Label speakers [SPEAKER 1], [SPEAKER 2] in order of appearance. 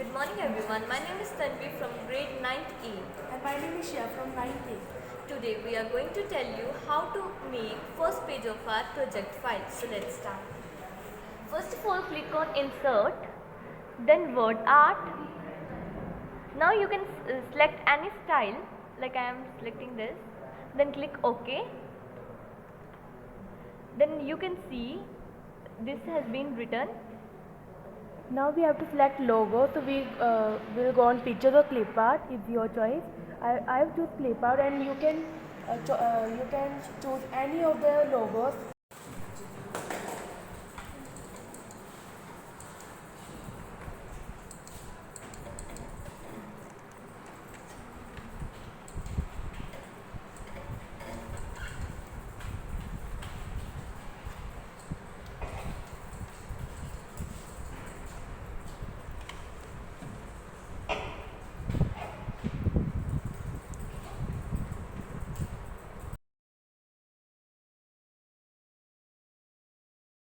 [SPEAKER 1] Good morning everyone, my name is Tanvi from grade 9th E.
[SPEAKER 2] And my name is Shia from 9th A.
[SPEAKER 1] Today we are going to tell you how to make first page of our project file. So let's start. First of all, click on insert, then word art. Now you can select any style, like I am selecting this, then click OK. Then you can see this has been written.
[SPEAKER 2] Now we have to select logo, so we will go on pictures or clip art. It's your choice. I have choose clip art, and you can choose any of the logos